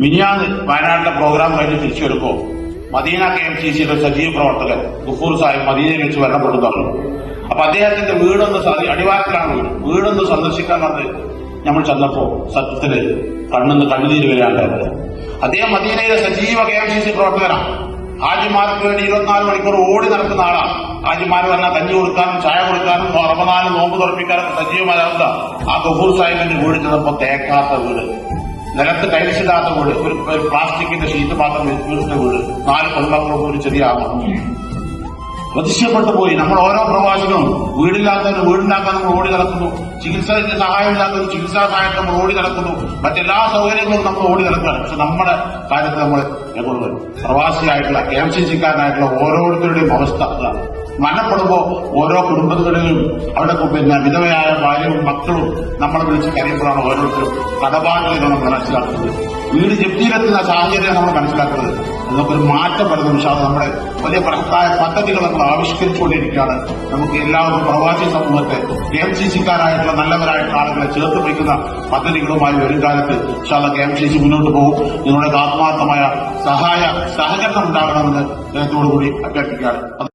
മിനിയാന്ന് വയനാട്ടിലെ പ്രോഗ്രാം കഴിഞ്ഞ് തിരിച്ചു വരുമ്പോൾ മദീന KMCCയുടെ സജീവ പ്രവർത്തകൻ ഗഫൂർ സാഹിബ് മദീനയിൽ വെച്ച് മരണപ്പെടുന്നു. അപ്പൊ അദ്ദേഹത്തിന്റെ അടിവാരത്തിലാണ് വീടൊന്ന് സന്ദർശിക്കാൻ പറഞ്ഞ് നമ്മൾ ചെന്നപ്പോ സത്യത്തില് കണ്ണുനീര് വരാണ്ടായത്. അദ്ദേഹം മദീനയിലെ സജീവ KMCC പ്രവർത്തകനാണ്. ഹാജിമാർക്ക് വേണ്ടി 24 മണിക്കൂർ ഓടി നടക്കുന്ന ആളാണ്. ഹാജിമാർ പറഞ്ഞാൽ കഞ്ഞി കൊടുക്കാനും ചായ കൊടുക്കാനും റമദാനിൽ നോമ്പ് തുറപ്പിക്കാനൊക്കെ സജീവമാകുക. ആ ഗഫൂർ സാഹിബിന്റെ വീട് ചെന്നപ്പോ തേക്കാത്ത വീട്, നിലത്ത് ടൈൽസിടാത്ത വീട്, ഒരു പ്ലാസ്റ്റിക്കിന്റെ ഷീറ്റ് മാത്രം വീടിന്റെ വീട്, 4 പെൺമക്കളും ഒരു ചെറിയ ആമണം. പ്രതിഷ്ഠപ്പെട്ടു പോയി. നമ്മൾ ഓരോ പ്രവാസികളും വീടില്ലാത്തവന് വീടുണ്ടാക്കാൻ നമ്മൾ ഓടി നടക്കുന്നു, ചികിത്സയ്ക്ക് സഹായമില്ലാത്തവന് ചികിത്സാ സഹായം നമ്മൾ ഓടി നടക്കുന്നു, മറ്റെല്ലാ സൗകര്യങ്ങളും നമ്മൾ ഓടി നടക്കുകയാണ്. പക്ഷെ നമ്മുടെ കാര്യത്തിൽ നമ്മൾ പ്രവാസിയായിട്ടുള്ള KMCCക്കാരനായിട്ടുള്ള ഓരോരുത്തരുടെയും അവസ്ഥ മരണപ്പെടുമ്പോ ഓരോ കുടുംബങ്ങളിലും അവിടെ വിധവയായ ഭാര്യയും മക്കളും നമ്മളെ വിളിച്ച് കരയുമ്പോഴാണ് ഓരോരുത്തരും കടബാധ്യത നമ്മൾ മനസ്സിലാക്കുന്നത്. വീട് ജപ്തിയിലെത്തുന്ന സാഹചര്യം നമ്മൾ മനസ്സിലാക്കുന്നത്. നമുക്കൊരു മാറ്റം വരുന്ന നിമിഷം നമ്മുടെ വലിയ ബൃഹത്തായ പദ്ധതികൾ നമ്മൾ ആവിഷ്കരിച്ചുകൊണ്ടിരിക്കുകയാണ്. നമുക്ക് എല്ലാവർക്കും പ്രവാസി സമൂഹത്തെ KMCCക്കാരായിട്ടുള്ള നല്ലവരായിട്ടുള്ള ആളുകളെ ചേർത്ത് വയ്ക്കുന്ന പദ്ധതികളുമായി വരും കാലത്ത് KMCC മുന്നോട്ട് പോകും. നിങ്ങളുടെ ആത്മാർത്ഥമായ സഹകരണം ഉണ്ടാകണമെന്ന് അദ്ദേഹത്തോടുകൂടി അഭ്യർത്ഥിക്കുകയാണ്.